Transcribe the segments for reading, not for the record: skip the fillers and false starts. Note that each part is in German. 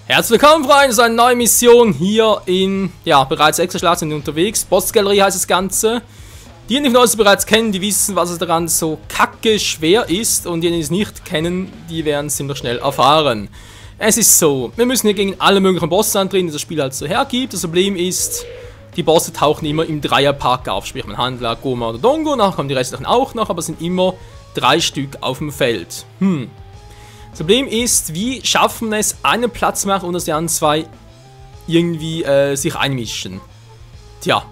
Herzlich willkommen, Freunde, zu einer neuen Mission hier in, ja, bereits Extraschlag sind wir unterwegs. Bossgalerie heißt das Ganze. Diejenigen von euch, die bereits kennen, die wissen, was es daran so kacke schwer ist. Und diejenigen, die es nicht kennen, die werden es ziemlich schnell erfahren. Es ist so, wir müssen hier gegen alle möglichen Bosse antreten, die das Spiel halt so hergibt. Das Problem ist, die Bosse tauchen immer im Dreierpack auf. Sprich, man Handler, Gohma oder Dongo, nachher kommen die restlichen auch noch, aber es sind immer 3 Stück auf dem Feld. Das Problem ist, wie schaffen wir es, einen Platz zu machen, ohne dass die anderen zwei irgendwie sich einmischen? Tja,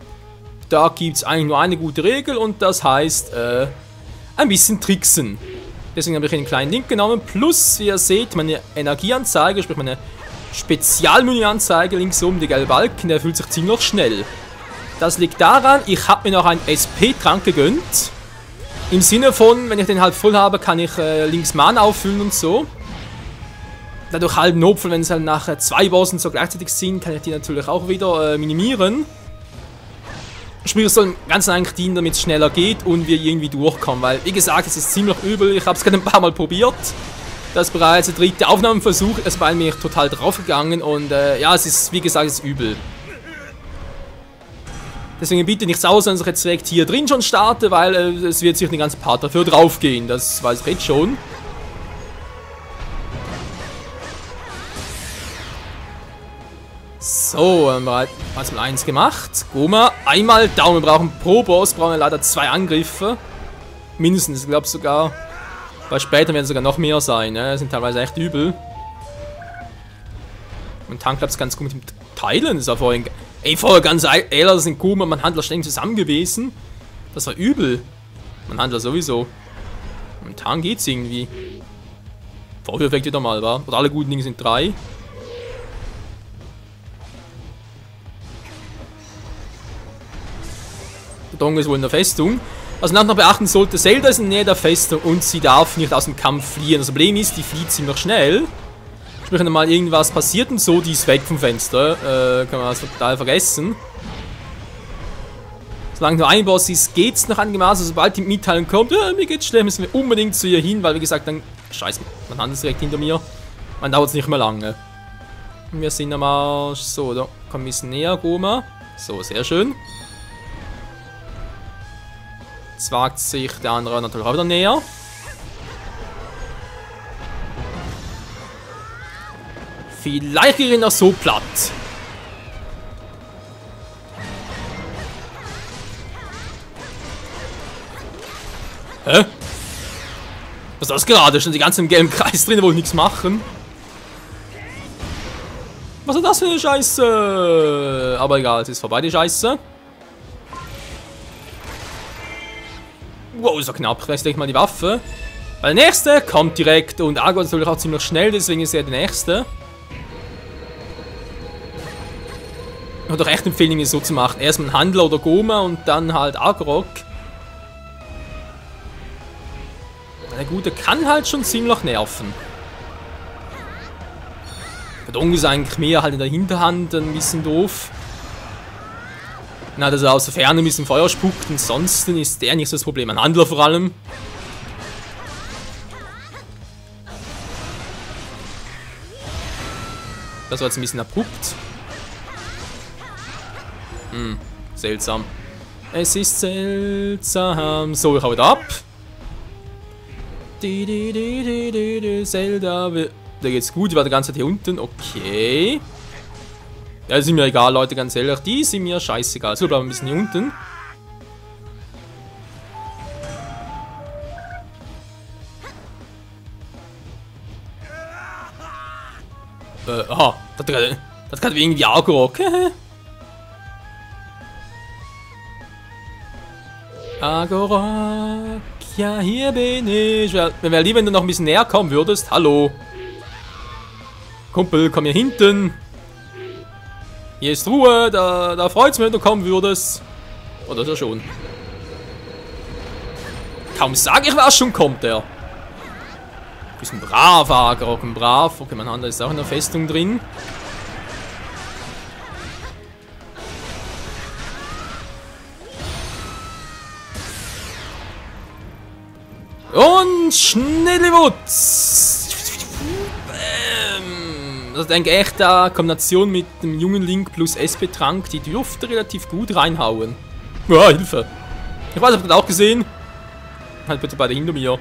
da gibt es eigentlich nur eine gute Regel und das heißt, ein bisschen tricksen. Deswegen habe ich einen kleinen Link genommen, plus, wie ihr seht, meine Energieanzeige, sprich meine Spezialmenüanzeige links oben, der gelbe Balken, der fühlt sich ziemlich schnell. Das liegt daran, ich habe mir noch einen SP-Trank gegönnt. Im Sinne von, wenn ich den halt voll habe, kann ich links Mana auffüllen und so. Dadurch halt Notfall, wenn es halt nachher 2 Bossen so gleichzeitig sind, kann ich die natürlich auch wieder minimieren. Sprich, es soll ganz eigentlich dienen, damit es schneller geht und wir irgendwie durchkommen. Weil, wie gesagt, es ist ziemlich übel. Ich habe es gerade ein paar Mal probiert. Das ist bereits der 3. Aufnahmeversuch. Es war mir total draufgegangen und ja, es ist, wie gesagt, es ist übel. Deswegen bitte nicht sauer, dass ich jetzt direkt hier drin schon starte, weil es wird sich den ganzen Part dafür draufgehen. Das weiß ich jetzt schon. So, haben wir mal 1 gemacht. Gohma, einmal Daumen. Wir brauchen pro Boss, brauchen wir leider 2 Angriffe. Mindestens, ich glaube sogar. Weil später werden es sogar noch mehr sein, ne? Das sind teilweise echt übel. Und Tank klappt es ganz gut mit dem Teilen. Das war vorhin. Ey, vorher ganz ehrlich, das sind Gohma und Handler ständig zusammen gewesen. Das war übel. Handler sowieso. Und Tank geht's irgendwie. Vorher vielleicht wieder mal, wa? Oder alle guten Dinge sind 3. Der Dongo ist wohl in der Festung. Was man noch beachten sollte, Zelda ist in der Nähe der Festung und sie darf nicht aus dem Kampf fliehen. Das Problem ist, die flieht ziemlich schnell. Sprich, wenn mal irgendwas passiert und so, die ist weg vom Fenster. Kann man das total vergessen. Solange nur ein Boss ist, geht's noch einigermaßen. Sobald die Mitteilung kommt, mir geht's schlecht, müssen wir unbedingt zu ihr hin, weil wie gesagt, dann. Scheiße, man hat es direkt hinter mir. Man dauert es nicht mehr lange. Wir sind am Arsch. So, da kommen wir ein bisschen näher, Gohma. So, sehr schön. Jetzt wagt sich der andere natürlich auch wieder näher. Vielleicht kriege ich ihn noch so platt. Hä? Was ist das gerade? Schon die ganze im gelben Kreis drin, wohl nichts machen. Was ist das für eine Scheiße? Aber egal, es ist vorbei, die Scheiße. Wow, ist ja knapp. Vielleicht denke ich mal die Waffe. Weil der nächste kommt direkt und Argo ist natürlich auch ziemlich schnell, deswegen ist er der nächste. Ich würde doch echt empfehlen, es so zu machen. Erstmal ein Handler oder Gohma und dann halt Agrok. Der Gute kann halt schon ziemlich nerven. Der Dongo ist eigentlich mehr halt in der Hinterhand ein bisschen doof. Na, dass er aus der Ferne ein bisschen Feuer spuckt, ansonsten ist der nicht so das Problem. Ein Handler vor allem. Das war jetzt ein bisschen abrupt. Seltsam. Es ist seltsam. So, ich hau wieder ab. Zelda. Da geht's gut, ich war die ganze Zeit hier unten. Okay. Ja, das ist mir egal, Leute, ganz ehrlich. Die sind mir scheißegal. So, bleiben wir ein bisschen hier unten. Aha. Das kann irgendwie Agrok. Agrok. Ja, hier bin ich. Wäre lieber, wenn du noch ein bisschen näher kommen würdest. Hallo. Kumpel, komm hier hinten. Hier ist Ruhe, da freut's mich, wenn du kommen würdest. Oder ist er schon? Kaum sag ich, was schon kommt, der. Bisschen brav, Agrok, brav. Okay, mein Handler ist auch in der Festung drin. Und Schnellewutz. Also ich denke echt, eine Kombination mit dem jungen Link plus SP-Trank, die dürfte relativ gut reinhauen. Ja, Hilfe. Ich weiß, habt ihr das auch gesehen? Halt bitte beide hinter mir.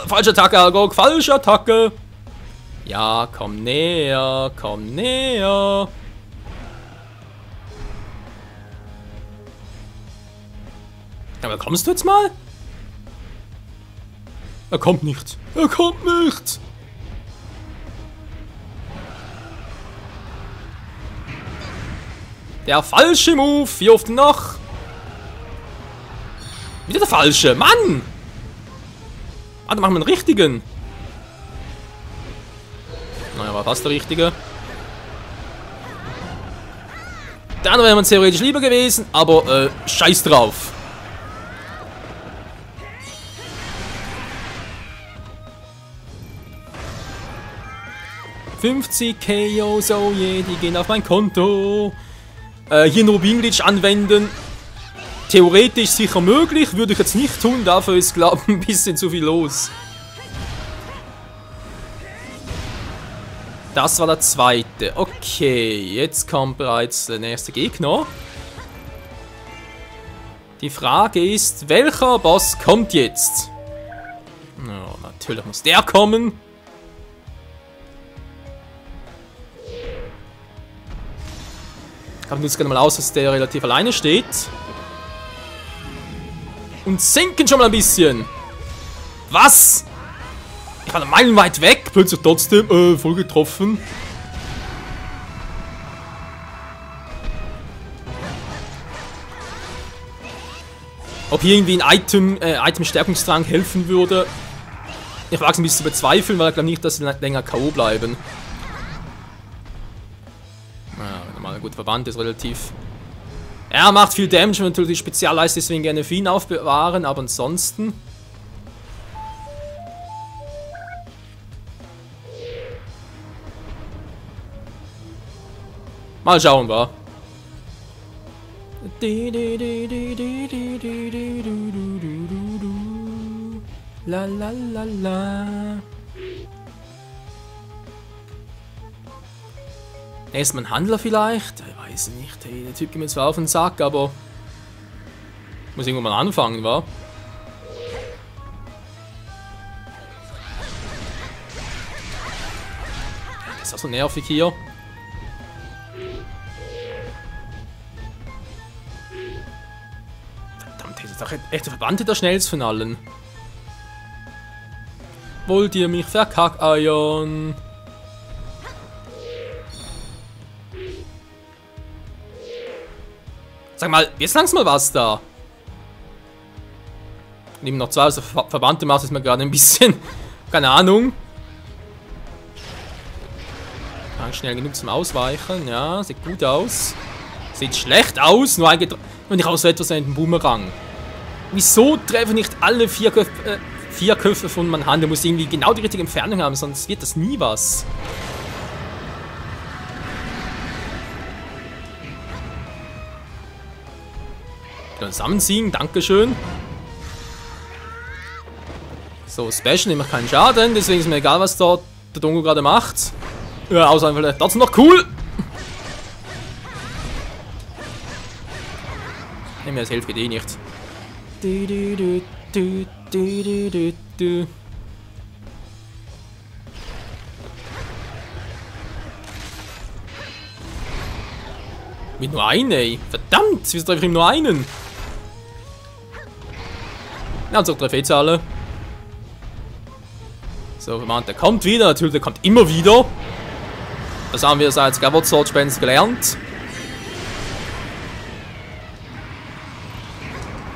Falsche Attacke, Argog, falsche Attacke. Ja, komm näher, komm näher. Aber kommst du jetzt mal? Er kommt nicht. Er kommt nicht. Der falsche Move. Wie oft noch? Wieder der falsche. Mann! Ah, dann machen wir einen richtigen. Naja, war fast der richtige. Der andere wäre mir theoretisch lieber gewesen, aber scheiß drauf. $50 KOs, oh je, die gehen auf mein Konto. Hier nur Wingglitch anwenden. Theoretisch sicher möglich, würde ich jetzt nicht tun, dafür ist, glaube ich, ein bisschen zu viel los. Das war der zweite. Okay, jetzt kommt bereits der nächste Gegner. Die Frage ist, welcher Boss kommt jetzt? Oh, natürlich muss der kommen. Ich glaube, jetzt gerne mal aus, dass der relativ alleine steht. Und sinken schon mal ein bisschen. Was? Ich war meilenweit weg, plötzlich trotzdem voll getroffen. Ob hier irgendwie ein Item-Stärkungstrank helfen würde, ich wage es ein bisschen zu bezweifeln, weil ich glaube nicht, dass sie länger K.O. bleiben. Naja, wenn er mal gut verwandt ist, relativ. Er macht viel Damage, wenn natürlich die Spezialleiste, deswegen gerne für ihn aufbewahren, aber ansonsten. Mal schauen, wa? La la la la. Erstmal ein Handler vielleicht? Ich weiß nicht. Hey, der Typ geht mir zwar auf den Sack, aber muss irgendwann mal anfangen, wa? Das ist auch so nervig hier. Verdammt, das ist doch echt der Verbannte der schnellste von allen. Wollt ihr mich verkackeiern? Sag mal, jetzt langsam mal was da. Neben noch zwei, also Verbannte macht es mir gerade ein bisschen. Keine Ahnung. Schnell genug zum Ausweichen. Ja, sieht gut aus. Sieht schlecht aus, nur eingetroffen. Und ich auch so etwas wie einen Boomerang. Wieso treffen nicht alle vier Köpfe von meiner Hand? Der muss irgendwie genau die richtige Entfernung haben, sonst wird das nie was. Zusammenziehen, dankeschön. So, Special nehme ich keinen Schaden, deswegen ist mir egal, was dort der Dongo gerade macht. Ja, außer einfach, das ist noch cool. Nee, mir das hilft eh nicht. Mit nur einen, ey. Verdammt, wieso treffe ich ihm nur einen? Ja, und so treffe ich jetzt alle. So, Mann, der kommt wieder. Natürlich, der kommt immer wieder. Das haben wir seit Skyward Sword Spencer gelernt.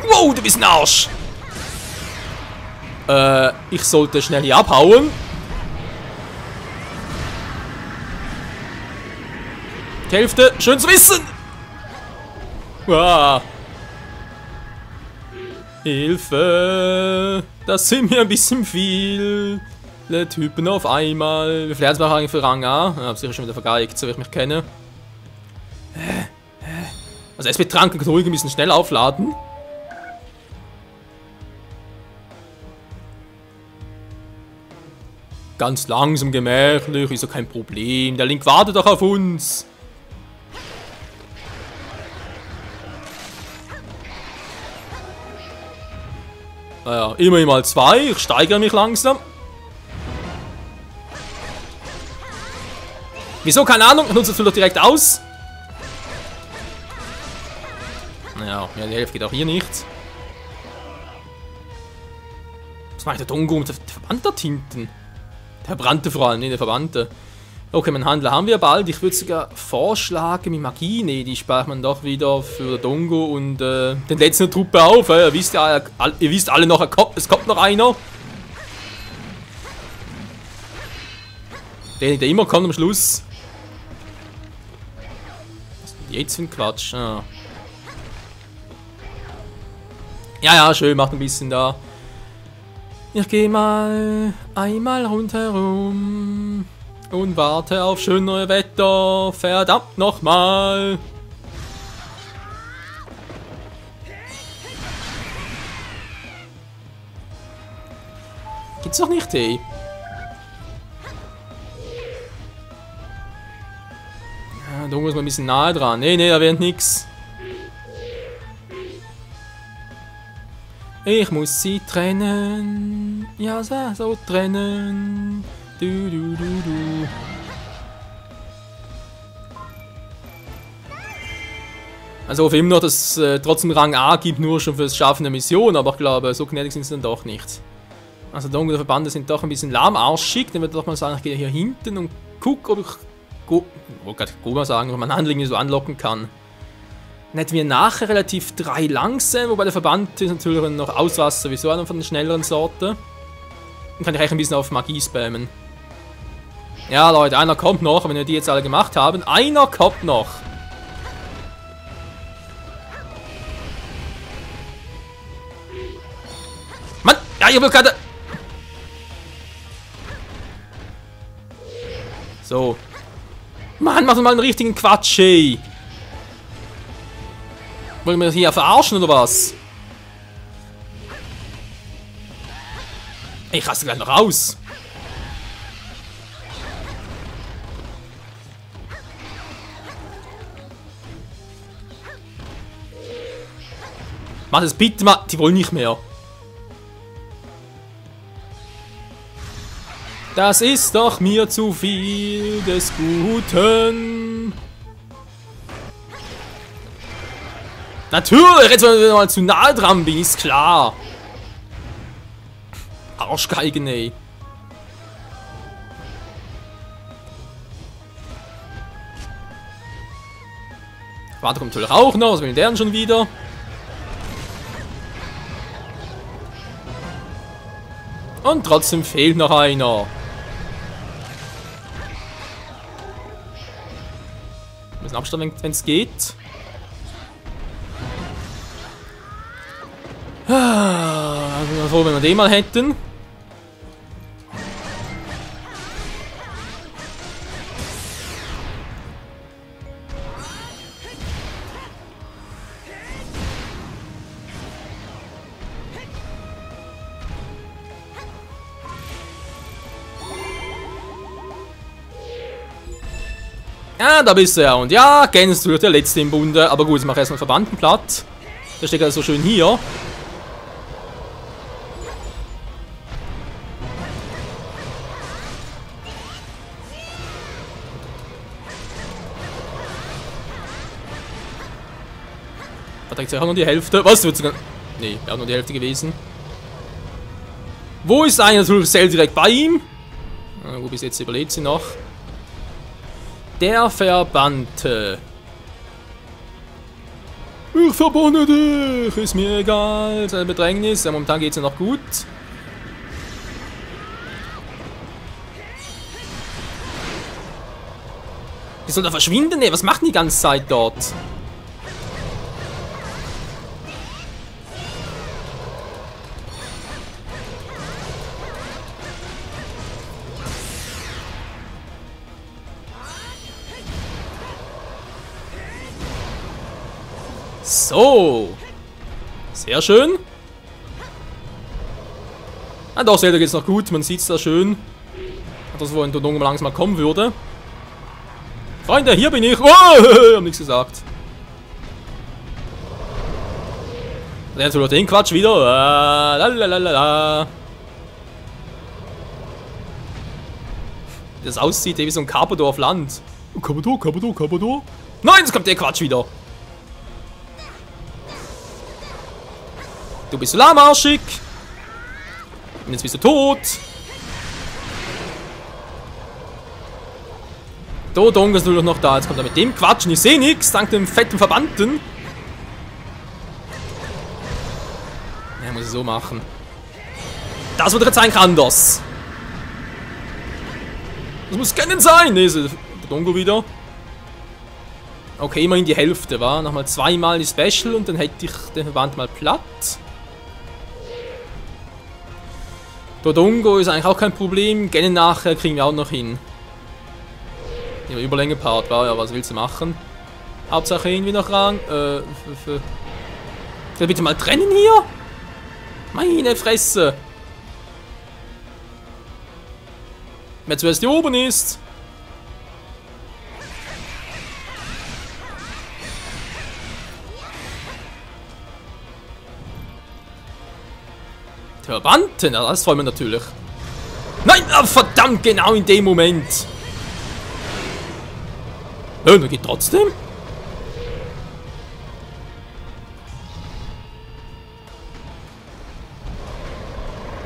Wow, du bist ein Arsch! Ich sollte schnell hier abhauen. Die Hälfte, schön zu wissen! Ah. Hilfe! Das sind mir ein bisschen viele Typen auf einmal. Wie viel Herz mache ich für Rang A? Ich habe sicher schon wieder vergeigt, so wie ich mich kenne. Also SP-Trank und Ruhige müssen schnell aufladen. Ganz langsam, gemächlich, ist doch kein Problem. Der Link wartet doch auf uns. Naja, immerhin mal 2. Ich steigere mich langsam. Wieso? Keine Ahnung. Ich nutze das doch direkt aus. Naja, ja, die Hälfte geht auch hier nichts. Was macht der Dongo und der Verband dort hinten? Der Verbrannte vor allem, nicht der Verbannte. Okay, meinen Handler haben wir bald. Ich würde sogar vorschlagen, mit Magie, nee, die spart man doch wieder für Dongo und den letzten Truppe auf. Ihr wisst ja, ihr wisst alle noch, es kommt noch einer. Der immer kommt am Schluss. Was ist denn jetzt für ein Quatsch? Ah. Ja, schön, macht ein bisschen da. Ich gehe mal einmal rundherum und warte auf schöne Wetter. Verdammt nochmal. Gibt's doch nicht, ey. Ja, da muss man ein bisschen nahe dran. Nee, da wird nix. Ich muss sie trennen. Ja, so trennen. Du. Also auf ihm noch, dass es trotzdem Rang A gibt, nur schon fürs Schaffen der Mission, aber ich glaube, so gnädig sind sie dann doch nicht. Also Dongo und der Verbande sind doch ein bisschen lahmarschig, dann würde ich doch mal sagen, ich gehe hier hinten und gucke, ob ich mal sagen, ob man Handlinge so anlocken kann. Dann hätten wir nachher relativ 3 langsam, wobei der Verband ist natürlich noch Auswasser, sowieso einer von den schnelleren Sorten. Dann kann ich eigentlich ein bisschen auf Magie spammen. Ja, Leute, einer kommt noch, wenn wir die jetzt alle gemacht haben. Einer kommt noch. Mann, ja, ich will gerade... So. Mann, mach doch mal einen richtigen Quatsch, ey. Wollen wir hier verarschen oder was? Ich raste gleich noch raus. Mach das bitte mal. Die wollen nicht mehr. Das ist doch mir zu viel des Guten. Natürlich, jetzt wenn du mal zu nahe dran bist, klar. Arschgeigen, ey. Warte, kommt natürlich auch noch, was will der denn schon wieder? Und trotzdem fehlt noch einer. Ein bisschen Abstand, wenn es geht. Also ich bin froh, wenn wir den mal hätten. Ja, da bist du ja. Und ja, kennst du der Letzte im Bunde. Aber gut, ich mache erstmal Verbanden platt. Der steht also so schön hier. Verträgt sich auch nur die Hälfte. Was? Wird sogar... Nee, wäre auch nur die Hälfte gewesen. Wo ist einer? Natürlich Cell direkt bei ihm. Wo bis jetzt überlebt sie noch. Der Verbannte. Ich verbanne dich, ist mir egal. Sein Bedrängnis, ja, momentan geht es ja noch gut. Die soll da verschwinden? Ne, was macht die ganze Zeit dort? So. Sehr schön. Ah doch, Zelda geht's noch gut. Man sieht's da schön. Das, wo ein Dodongo mal langsam mal kommen würde. Freunde, hier bin ich. Oh, hab nichts gesagt. Und jetzt wieder den Quatsch wieder. Lalalala. Wie das aussieht, wie so ein Carpador auf Land. Carpador, Carpador, Carpador. Nein, jetzt kommt der Quatsch wieder. Du bist so lahmarschig. Und jetzt bist du tot. Dodongo ist nur noch da. Jetzt kommt er mit dem Quatsch und ich sehe nichts, dank dem fetten Verbannten. Ja, muss ich so machen. Das wird jetzt eigentlich anders. Das muss Scannen sein. Ne, ist Dodongo wieder. Okay, immerhin die Hälfte, war. Nochmal zweimal die Special und dann hätte ich den Verband mal platt. Dodongo ist eigentlich auch kein Problem. Scannen nachher kriegen wir auch noch hin. Ja, Überlänge-Part war ja, was willst du machen? Hauptsache irgendwie noch Rang. Bitte mal trennen hier? Meine Fresse! Wer zuerst hier oben ist. Verbannten, das wollen wir natürlich. Nein, oh, verdammt, genau in dem Moment. Ja, das geht trotzdem.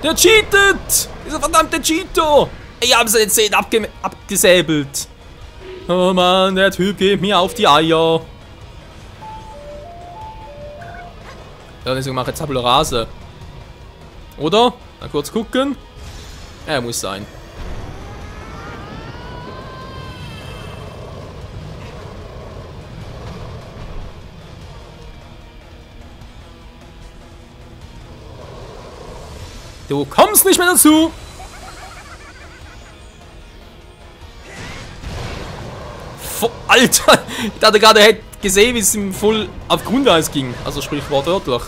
Der cheatet! Dieser verdammte Cheater! Ich habe seine Zähne abgesäbelt. Oh Mann, der Typ geht mir auf die Eier. Ja, deswegen mache ich jetzt Tabula Rase. Oder? Mal kurz gucken. Ja, muss sein. Du kommst nicht mehr dazu! Alter! Ich dachte gerade, er hätte gesehen, wie es ihm voll auf Grundeis ging. Also sprich wortwörtlich.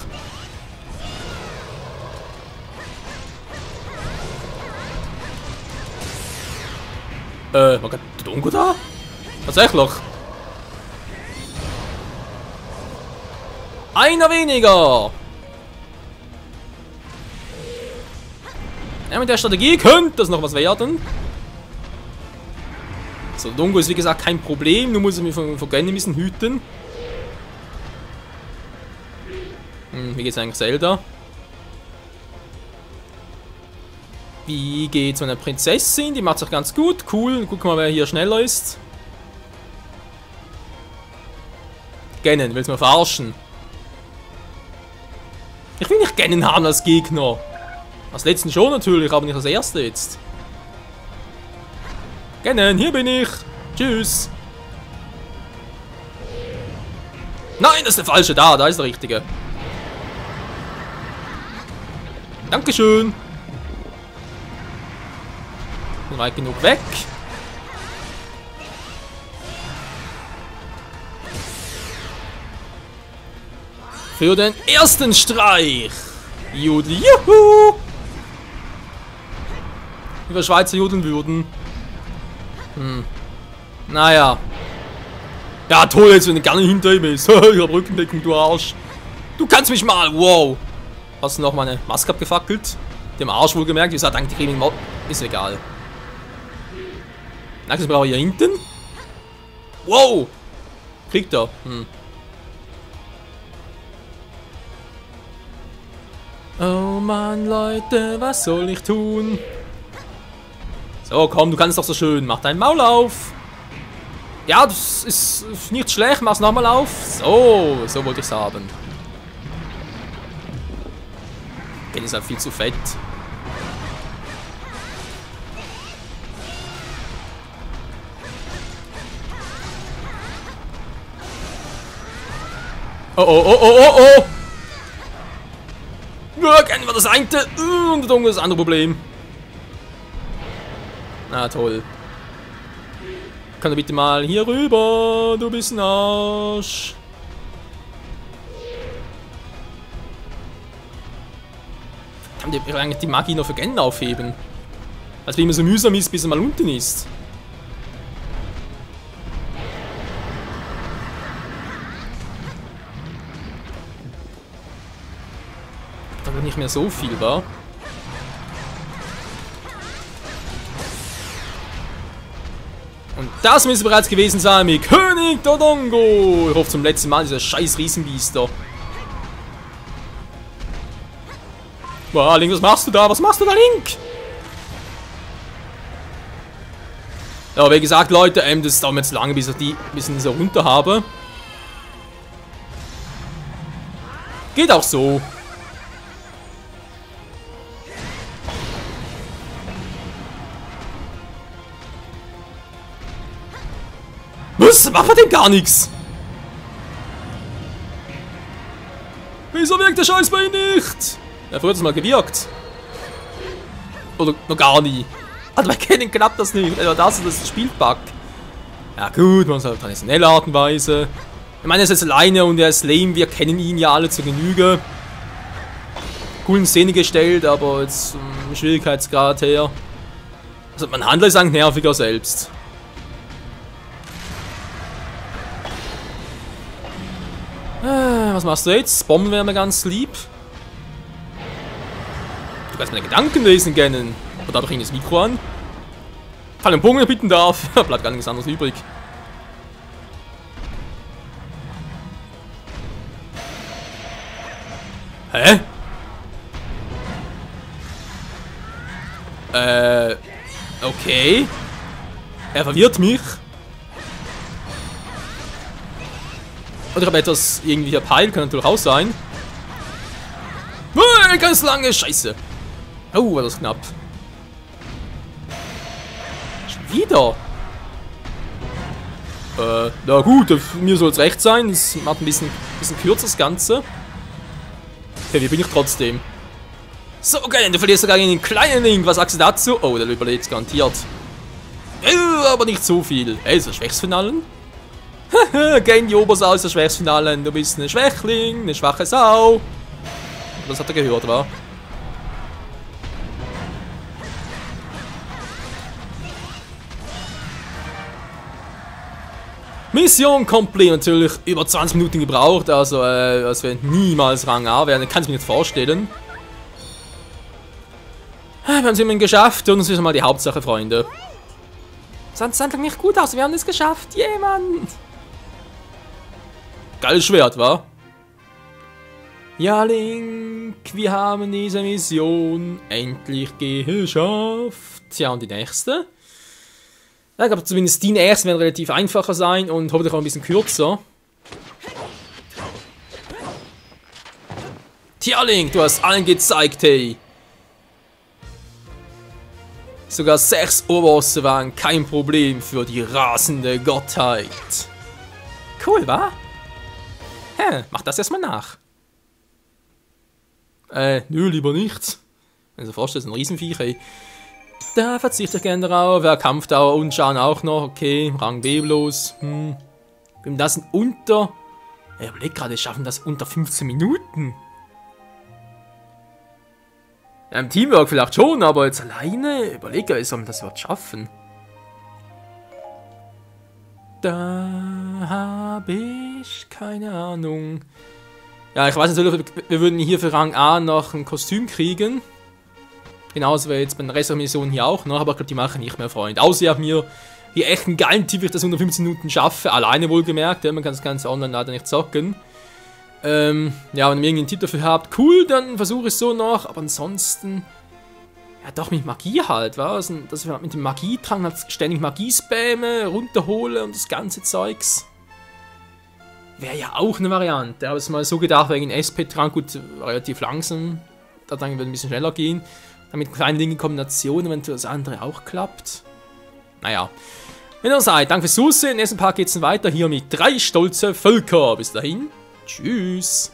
War gerade Dodongo da? Tatsächlich. Einer weniger! Ja, mit der Strategie könnte das noch was werden. So, Dodongo ist wie gesagt kein Problem, nur muss ich mich von Granny ein bisschen hüten. Wie geht's eigentlich Zelda? Wie geht's meiner Prinzessin? Die macht's auch ganz gut. Cool, gucken wir mal, wer hier schneller ist. Ganon, willst du mal verarschen? Ich will nicht Ganon haben als Gegner. Als letzten schon natürlich, aber nicht als erster jetzt. Ganon, hier bin ich. Tschüss. Nein, das ist der falsche. Da ist der richtige. Dankeschön. Bin weit genug weg. Für den ersten Streich. Judel, juhu. Wie wir Schweizer jodeln würden. Naja. Ja, toll, jetzt wenn du gerne hinter ihm ist. Ich hab Rückendeckung, du Arsch. Du kannst mich mal. Wow. Hast du noch meine Maske abgefackelt? Dem Arsch wohl gemerkt. Wie gesagt, dank der Gaming Mod. Ist egal. Nächstes brauche ich hier hinten. Wow. Kriegt er. Oh Mann, Leute, was soll ich tun? So, komm, du kannst doch so schön. Mach dein Maul auf. Ja, das ist nicht schlecht. Mach's nochmal auf. So, so wollte ich's haben. Den ist halt viel zu fett. Oh, oh, oh, oh, oh, oh. Ja, kennen wir das eine. Und das andere Problem. Na toll. Kann du bitte mal hier rüber? Du bist ein Arsch. Kann die eigentlich die Magie noch für Ganon aufheben? Als wenn man so mühsam ist, bis er mal unten ist. Da wird nicht mehr so viel, wa? Und das müsste bereits gewesen sein mit König Dodongo. Ich hoffe zum letzten Mal dieser scheiß Riesenbiest da. Boah, Link, was machst du da? Was machst du da, Link? Ja, wie gesagt, Leute, das dauert jetzt lange, bis ich diese runter habe. Geht auch so. Was? Macht man denn gar nichts? Wieso wirkt der Scheiß bei ihm nicht? Ja, früher hat es mal gewirkt. Oder noch gar nie. Also bei Kennen klappt das nicht. Also das ist Spielbug. Ja gut, man sagt traditionelle Art und Weise. Ich meine, er ist jetzt alleine und er ist lame. Wir kennen ihn ja alle zur Genüge. Coolen Szene gestellt, aber jetzt vom Schwierigkeitsgrad her. Also mein Handler ist eigentlich nerviger selbst. Was machst du jetzt? Bomben wäre mir ganz lieb. Du kannst meine Gedanken lesen können. Oder habe ich das Mikro an? Kann einen Bogen bitten darf. Bleibt gar nichts anderes übrig. Hä? Okay. Er verwirrt mich. Oder ich habe etwas irgendwie verpeilt, kann natürlich auch sein. Ganz lange Scheiße. Oh, war das knapp. Schon wieder. Na gut, mir soll es recht sein. Es macht ein bisschen kürzer das Ganze. Okay, wie bin ich trotzdem? So, okay, du verlierst sogar einen kleinen Link. Was sagst du dazu? Oh, der überlebt garantiert. Aber nicht so viel. Ey, ist das Schwächste von allen? Geh in die Obersau, ist das Schwächste von allen. Du bist ein Schwächling, eine schwache Sau. Das hat er gehört, wa? Mission complete. Natürlich über 20 Minuten gebraucht. Also, es wird niemals Rang A werden. Ich kann es mir nicht vorstellen. Wir haben es immerhin geschafft und das ist mal die Hauptsache, Freunde. Das sah nicht gut aus. Wir haben es geschafft. Jemand. Geiles Schwert, wa? Ja, Link, wir haben diese Mission endlich geschafft. Tja, und die nächste? Ja, ich glaube, zumindest die ersten werden relativ einfacher sein und hoffentlich auch ein bisschen kürzer. Tja, Link, du hast allen gezeigt, hey. Sogar 6 Oberbosse waren kein Problem für die rasende Gottheit. Cool, wa? Hä, mach das erstmal nach. Nö, lieber nicht. Wenn du dir vorstellst, ein Riesenviech, ey. Da verzichte ich gerne drauf. Ja, Kampfdauer und Schaden auch noch. Okay, Rang B bloß. Wenn das unter... Ich überleg gerade, schaffen das unter 15 Minuten. Ja, im Teamwork vielleicht schon, aber jetzt alleine? Überlege, wie soll man das überhaupt schaffen? Da habe ich keine Ahnung. Ja, ich weiß natürlich, wir würden hier für Rang A noch ein Kostüm kriegen. Genauso wie jetzt bei den Rest der Mission hier auch noch, aber ich glaube, die mache ich nicht mehr, Freund. Außer ich habe mir hier echt einen geilen Tipp, wie ich das unter 15 Minuten schaffe. Alleine wohlgemerkt, ja, man kann das Ganze online leider nicht zocken. Ja, wenn ihr irgendeinen Tipp dafür habt, cool, dann versuche ich es so noch. Aber ansonsten, ja doch mit Magie halt, was? Dass ich mit dem Magietrank halt ständig Magie spamme, runterhole und das ganze Zeugs. Wäre ja auch eine Variante. Aber es ist mal so gedacht, wegen SP-Trank, gut, relativ langsam. Da dann wird ein bisschen schneller gehen. Dann mit kleinen Dingen in Kombination, wenn das andere auch klappt. Naja. Wenn ihr seid, danke fürs Zusehen. Im nächsten Part geht es weiter hier mit 3 stolze Völker. Bis dahin. Tschüss.